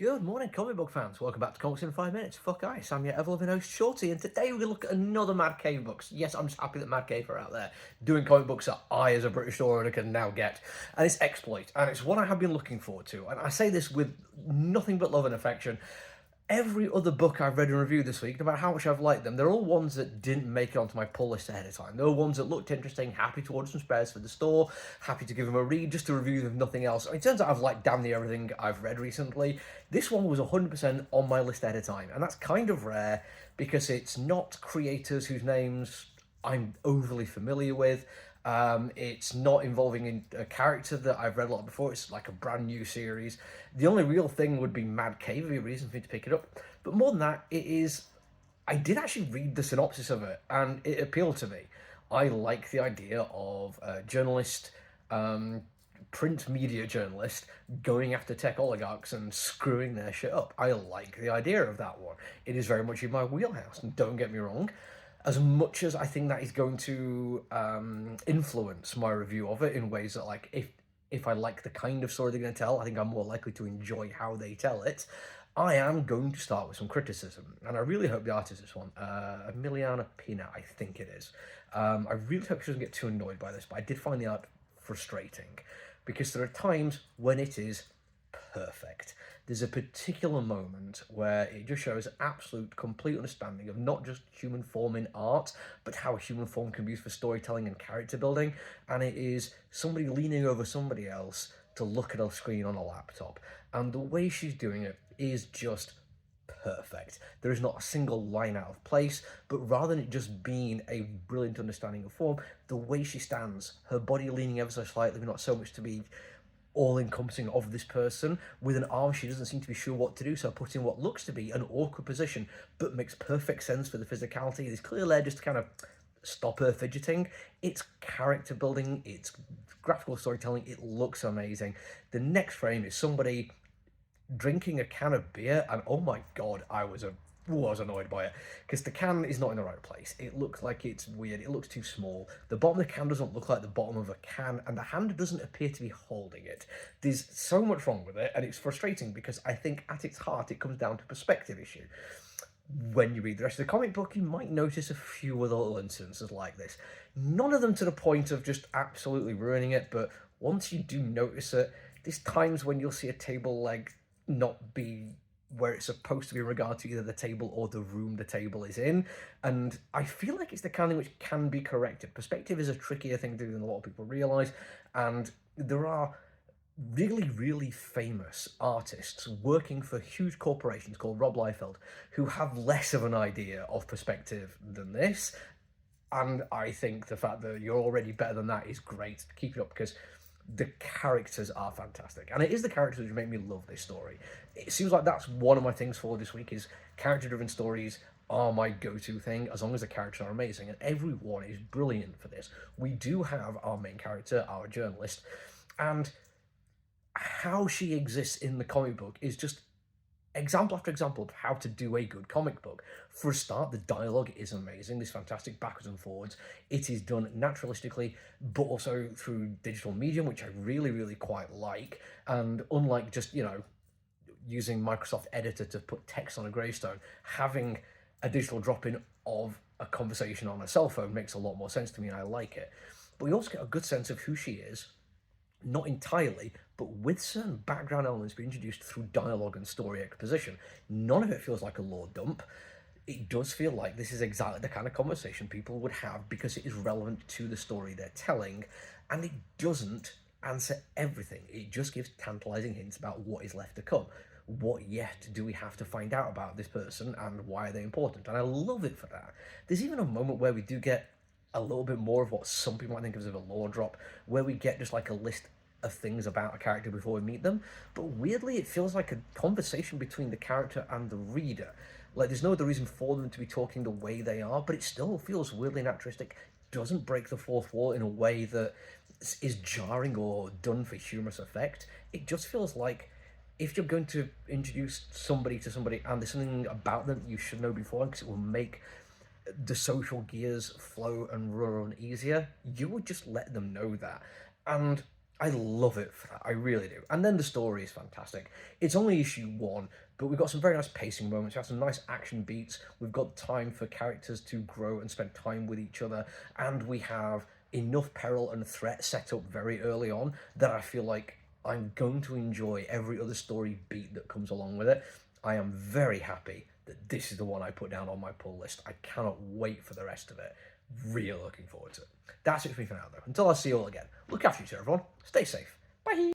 Good morning, comic book fans. Welcome back to Comics in 5 Minutes. Fuck ice, I'm your ever-loving host, Shorty, and today we're going to look at another Mad Cave books. Yes, I'm just happy that Mad Cave are out there doing comic books that I, as a British owner, can now get. And it's Exploit, and it's one I have been looking forward to. And I say this with nothing but love and affection. Every other book I've read and reviewed this week, no matter how much I've liked them, they're all ones that didn't make it onto my pull list ahead of time. They're all ones that looked interesting, happy to order some spares for the store, happy to give them a read, just to review them, if nothing else. I mean, it turns out I've liked damn near everything I've read recently. This one was 100% on my list ahead of time, and that's kind of rare because it's not creators whose names I'm overly familiar with. It's not involving a character that I've read a lot before. It's like a brand new series. The only real thing would be Mad Cave, a reason for me to pick it up. But more than that, it is. I did actually read the synopsis of it, and it appealed to me. I like the idea of a journalist, print media journalist, going after tech oligarchs and screwing their shit up. I like the idea of that one. It is very much in my wheelhouse, and don't get me wrong, as much as I think that is going to influence my review of it in ways that, like, if I like the kind of story they're going to tell, I think I'm more likely to enjoy how they tell it. I am going to start with some criticism, and I really hope the artist is this one, Emiliana Pina, I think it is. I really hope she doesn't get too annoyed by this, but I did find the art frustrating, because there are times when it is perfect. There's a particular moment where it just shows absolute, complete understanding of not just human form in art, but how human form can be used for storytelling and character building. And it is somebody leaning over somebody else to look at a screen on a laptop. And the way she's doing it is just perfect. There is not a single line out of place, but rather than it just being a brilliant understanding of form, the way she stands, her body leaning ever so slightly, but not so much to be all-encompassing of this person, with an arm she doesn't seem to be sure what to do, so put in what looks to be an awkward position, but makes perfect sense for the physicality. There's clear there just to kind of stop her fidgeting. It's character building, it's graphical storytelling, it looks amazing. The next frame is somebody drinking a can of beer, and oh my god, I was annoyed by it, because the can is not in the right place. It looks like it's weird, it looks too small. The bottom of the can doesn't look like the bottom of a can, and the hand doesn't appear to be holding it. There's so much wrong with it, and it's frustrating because I think at its heart it comes down to a perspective issue. When you read the rest of the comic book, you might notice a few other little instances like this. None of them to the point of just absolutely ruining it, but once you do notice it, there's times when you'll see a table leg not be where it's supposed to be in regard to either the table or the room the table is in. And I feel like it's the kind of thing which can be corrected. Perspective is a trickier thing to do than a lot of people realise, and there are really, really famous artists working for huge corporations called Rob Liefeld who have less of an idea of perspective than this. And I think the fact that you're already better than that is great. Keep it up, because the characters are fantastic, and it is the characters which make me love this story. It seems like that's one of my things for this week, is character-driven stories are my go-to thing, as long as the characters are amazing, and everyone is brilliant for this. We do have our main character, our journalist, and how she exists in the comic book is just example after example of how to do a good comic book. For a start, the dialogue is amazing. There's fantastic backwards and forwards. It is done naturalistically, but also through digital medium, which I really, really quite like. And unlike just, using Microsoft Editor to put text on a gravestone, having a digital drop-in of a conversation on a cell phone makes a lot more sense to me, and I like it. But we also get a good sense of who she is, not entirely, but with certain background elements being introduced through dialogue and story exposition. None of it feels like a lore dump. It does feel like this is exactly the kind of conversation people would have because it is relevant to the story they're telling, and it doesn't answer everything. It just gives tantalizing hints about what is left to come. What yet do we have to find out about this person, and why are they important? And I love it for that. There's even a moment where we do get a little bit more of what some people might think of as a lore drop, where we get just like a list of things about a character before we meet them, but weirdly it feels like a conversation between the character and the reader. Like, there's no other reason for them to be talking the way they are, but it still feels weirdly naturalistic, doesn't break the fourth wall in a way that is jarring or done for humorous effect. It just feels like if you're going to introduce somebody to somebody and there's something about them you should know before, because it will make the social gears flow and run easier, you would just let them know that. And I love it for that. I really do. And then the story is fantastic. It's only issue 1, but we've got some very nice pacing moments. We have some nice action beats. We've got time for characters to grow and spend time with each other. And we have enough peril and threat set up very early on that I feel like I'm going to enjoy every other story beat that comes along with it. I am very happy that this is the one I put down on my pull list. I cannot wait for the rest of it. Really looking forward to it. That's it for me for now, though. Until I see you all again, look after each other, everyone. Stay safe. Bye.